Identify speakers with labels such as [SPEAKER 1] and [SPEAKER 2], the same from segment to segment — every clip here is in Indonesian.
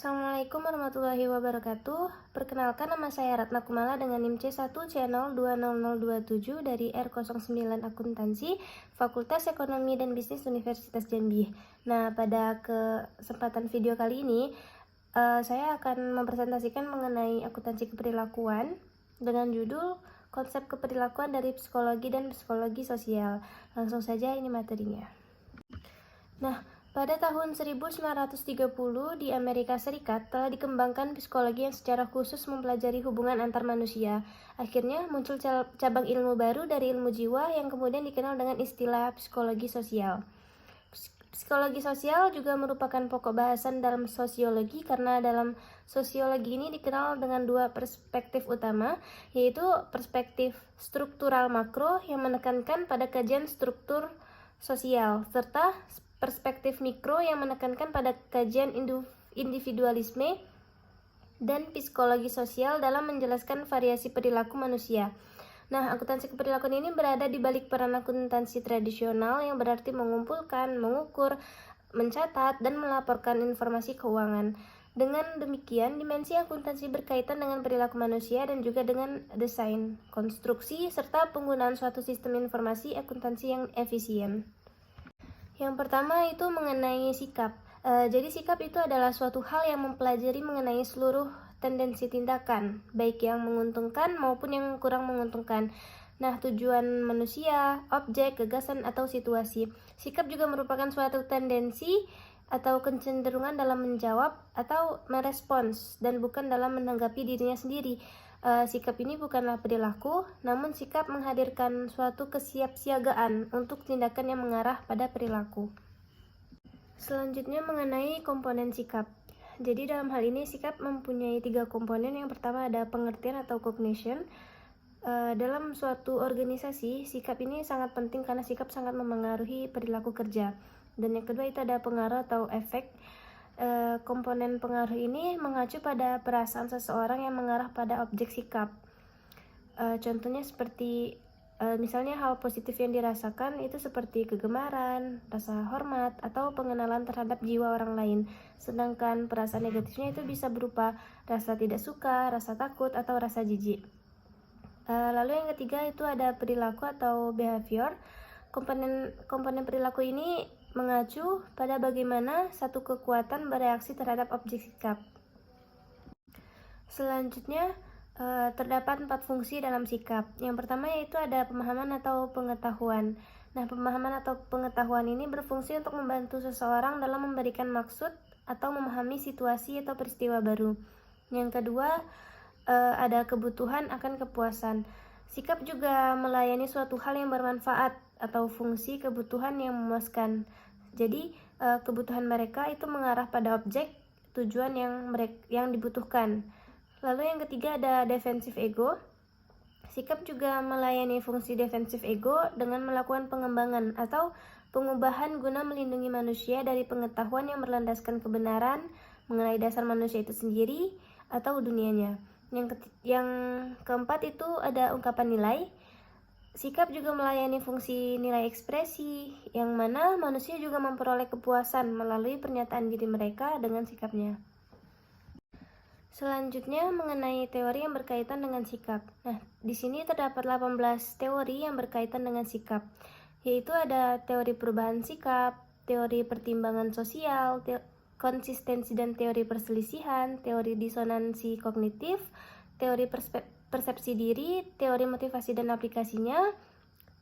[SPEAKER 1] Assalamualaikum warahmatullahi wabarakatuh. Perkenalkan, nama saya Ratna Kumala dengan NIM C1 channel 20027 dari R09 Akuntansi, Fakultas Ekonomi dan Bisnis Universitas Jambi. Nah, pada kesempatan video kali ini, saya akan mempresentasikan mengenai akuntansi keperilakuan dengan judul Konsep Keperilakuan dari Psikologi dan Psikologi Sosial. Langsung saja ini materinya. Nah, pada tahun 1930 di Amerika Serikat telah dikembangkan psikologi yang secara khusus mempelajari hubungan antar manusia. Akhirnya muncul cabang ilmu baru dari ilmu jiwa yang kemudian dikenal dengan istilah psikologi sosial. Psikologi sosial juga merupakan pokok bahasan dalam sosiologi karena dalam sosiologi ini dikenal dengan dua perspektif utama, yaitu perspektif struktural makro yang menekankan pada kajian struktur sosial, serta perspektif mikro yang menekankan pada kajian individualisme dan psikologi sosial dalam menjelaskan variasi perilaku manusia. Nah, akuntansi keperilakuan ini berada di balik peran akuntansi tradisional yang berarti mengumpulkan, mengukur, mencatat, dan melaporkan informasi keuangan. Dengan demikian, dimensi akuntansi berkaitan dengan perilaku manusia dan juga dengan desain, konstruksi, serta penggunaan suatu sistem informasi akuntansi yang efisien. Yang pertama itu mengenai sikap. Jadi sikap itu adalah suatu hal yang mempelajari mengenai seluruh tendensi tindakan, baik yang menguntungkan maupun yang kurang menguntungkan. Nah, tujuan manusia, objek, gagasan, atau situasi. Sikap juga merupakan suatu tendensi atau kecenderungan dalam menjawab atau merespons dan bukan dalam menanggapi dirinya sendiri. Sikap ini bukanlah perilaku, namun sikap menghadirkan suatu kesiapsiagaan untuk tindakan yang mengarah pada perilaku. Selanjutnya mengenai komponen sikap. Jadi dalam hal ini sikap mempunyai 3 komponen. Yang pertama ada pengertian atau cognition. Dalam suatu organisasi, sikap ini sangat penting karena sikap sangat memengaruhi perilaku kerja. Dan yang kedua itu ada pengaruh atau efek. Komponen pengaruh ini mengacu pada perasaan seseorang yang mengarah pada objek sikap. Contohnya seperti misalnya hal positif yang dirasakan itu seperti kegemaran, rasa hormat, atau pengenalan terhadap jiwa orang lain. Sedangkan perasaan negatifnya itu bisa berupa rasa tidak suka, rasa takut, atau rasa jijik. Lalu yang ketiga itu ada perilaku atau behavior. Komponen perilaku ini mengacu pada bagaimana satu kekuatan bereaksi terhadap objek sikap. Selanjutnya terdapat 4 fungsi dalam sikap. Yang pertama yaitu ada pemahaman atau pengetahuan. Nah, pemahaman atau pengetahuan ini berfungsi untuk membantu seseorang dalam memberikan maksud atau memahami situasi atau peristiwa baru. Yang kedua ada kebutuhan akan kepuasan. Sikap juga melayani suatu hal yang bermanfaat atau fungsi kebutuhan yang memuaskan. Jadi kebutuhan mereka itu mengarah pada objek tujuan yang dibutuhkan. Lalu yang ketiga ada defensif ego. Sikap juga melayani fungsi defensif ego dengan melakukan pengembangan atau pengubahan guna melindungi manusia dari pengetahuan yang berlandaskan kebenaran mengenai dasar manusia itu sendiri atau dunianya. Yang keempat itu ada ungkapan nilai. Sikap juga melayani fungsi nilai ekspresi, yang mana manusia juga memperoleh kepuasan melalui pernyataan diri mereka dengan sikapnya. Selanjutnya mengenai teori yang berkaitan dengan sikap. Nah, di sini terdapat 18 teori yang berkaitan dengan sikap, yaitu ada teori perubahan sikap, teori pertimbangan sosial, konsistensi dan teori perselisihan, teori disonansi kognitif, teori persepsi diri, teori motivasi dan aplikasinya,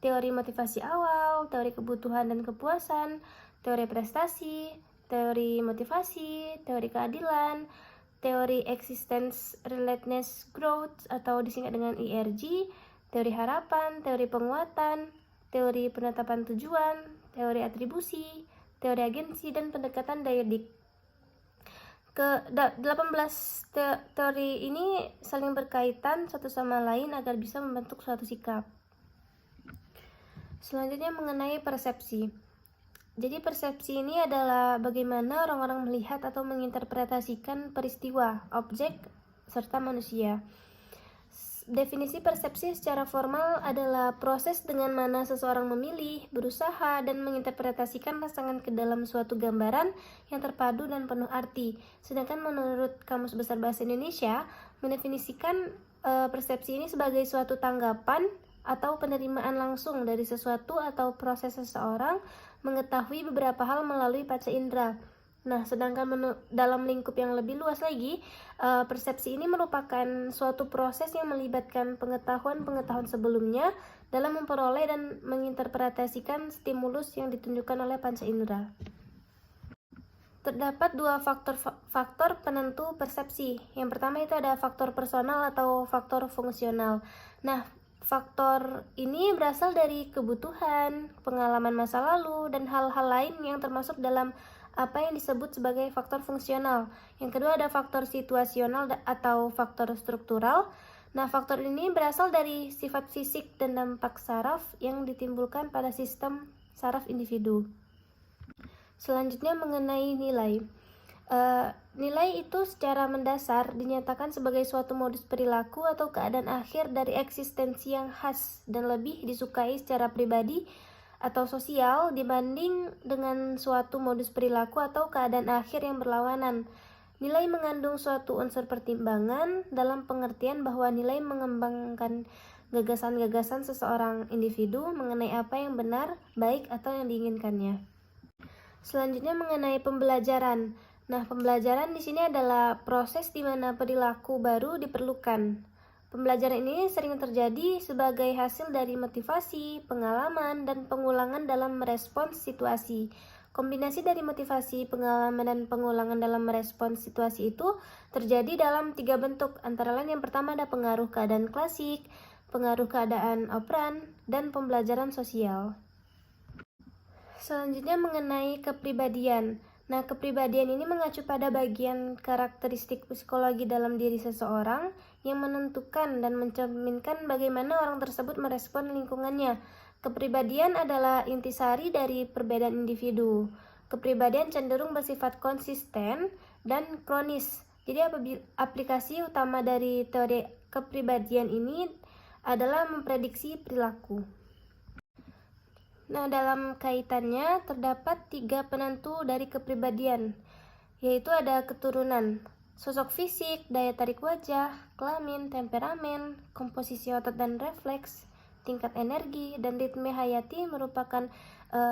[SPEAKER 1] teori motivasi awal, teori kebutuhan dan kepuasan, teori prestasi, teori motivasi, teori keadilan, teori existence relatedness growth atau disingkat dengan ERG, teori harapan, teori penguatan, teori penetapan tujuan, teori atribusi, teori agensi, dan pendekatan dyadic. 18 teori ini saling berkaitan satu sama lain agar bisa membentuk suatu sikap. Selanjutnya mengenai persepsi. Jadi persepsi ini adalah bagaimana orang-orang melihat atau menginterpretasikan peristiwa, objek, serta manusia. Definisi persepsi secara formal adalah proses dengan mana seseorang memilih, berusaha, dan menginterpretasikan pasangan ke dalam suatu gambaran yang terpadu dan penuh arti. Sedangkan menurut Kamus Besar Bahasa Indonesia, mendefinisikan persepsi ini sebagai suatu tanggapan atau penerimaan langsung dari sesuatu atau proses seseorang mengetahui beberapa hal melalui panca indera. Nah, sedangkan dalam lingkup yang lebih luas lagi, persepsi ini merupakan suatu proses yang melibatkan pengetahuan-pengetahuan sebelumnya dalam memperoleh dan menginterpretasikan stimulus yang ditunjukkan oleh panca indera. Terdapat dua faktor penentu persepsi. Yang pertama itu ada faktor personal atau faktor fungsional. Nah, faktor ini berasal dari kebutuhan, pengalaman masa lalu, dan hal-hal lain yang termasuk dalam apa yang disebut sebagai faktor fungsional. Yang kedua ada faktor situasional atau faktor struktural. Nah, faktor ini berasal dari sifat fisik dan dampak saraf yang ditimbulkan pada sistem saraf individu. Selanjutnya mengenai nilai. Nilai itu secara mendasar dinyatakan sebagai suatu modus perilaku atau keadaan akhir dari eksistensi yang khas dan lebih disukai secara pribadi atau sosial dibanding dengan suatu modus perilaku atau keadaan akhir yang berlawanan. Nilai mengandung suatu unsur pertimbangan dalam pengertian bahwa nilai mengembangkan gagasan-gagasan seseorang individu mengenai apa yang benar, baik, atau yang diinginkannya. Selanjutnya mengenai pembelajaran. Nah, pembelajaran di sini adalah proses di mana perilaku baru diperlukan. Pembelajaran ini sering terjadi sebagai hasil dari motivasi, pengalaman, dan pengulangan dalam merespons situasi. Kombinasi dari motivasi, pengalaman, dan pengulangan dalam merespons situasi itu terjadi dalam 3 bentuk. Antara lain yang pertama ada pengaruh keadaan klasik, pengaruh keadaan operan, dan pembelajaran sosial. Selanjutnya mengenai kepribadian. Nah, kepribadian ini mengacu pada bagian karakteristik psikologi dalam diri seseorang yang menentukan dan mencerminkan bagaimana orang tersebut merespon lingkungannya. Kepribadian adalah intisari dari perbedaan individu. Kepribadian cenderung bersifat konsisten dan kronis. Jadi aplikasi utama dari teori kepribadian ini adalah memprediksi perilaku. Nah, dalam kaitannya terdapat 3 penentu dari kepribadian, yaitu ada keturunan, sosok fisik, daya tarik wajah, kelamin, temperamen, komposisi otot dan refleks, tingkat energi, dan ritme hayati merupakan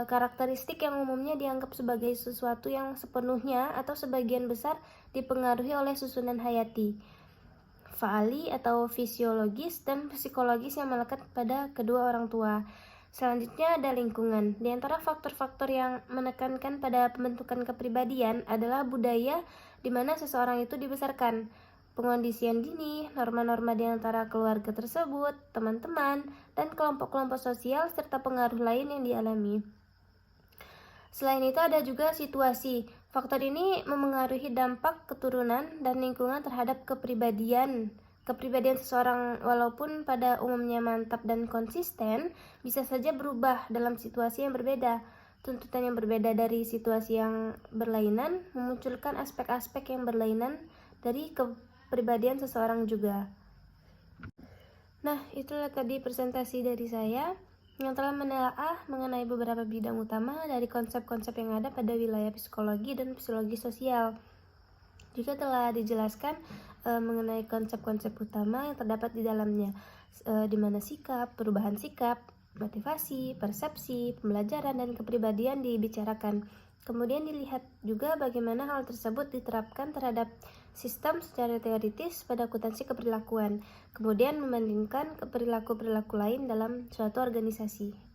[SPEAKER 1] karakteristik yang umumnya dianggap sebagai sesuatu yang sepenuhnya atau sebagian besar dipengaruhi oleh susunan hayati, faali atau fisiologis, dan psikologis yang melekat pada kedua orang tua. Selanjutnya ada lingkungan. Di antara faktor-faktor yang menekankan pada pembentukan kepribadian adalah budaya di mana seseorang itu dibesarkan, pengondisian dini, norma-norma di antara keluarga tersebut, teman-teman, dan kelompok-kelompok sosial, serta pengaruh lain yang dialami. Selain itu ada juga situasi. Faktor ini memengaruhi dampak keturunan dan lingkungan terhadap kepribadian. Kepribadian seseorang walaupun pada umumnya mantap dan konsisten bisa saja berubah dalam situasi yang berbeda. Tuntutan yang berbeda dari situasi yang berlainan memunculkan aspek-aspek yang berlainan dari kepribadian seseorang juga. Nah, itulah tadi presentasi dari saya yang telah menelaah mengenai beberapa bidang utama dari konsep-konsep yang ada pada wilayah psikologi dan psikologi sosial. Juga telah dijelaskan mengenai konsep-konsep utama yang terdapat di dalamnya, di mana sikap, perubahan sikap, motivasi, persepsi, pembelajaran, dan kepribadian dibicarakan. Kemudian dilihat juga bagaimana hal tersebut diterapkan terhadap sistem secara teoritis pada akuntansi keperilakuan. Kemudian membandingkan perilaku-perilaku lain dalam suatu organisasi.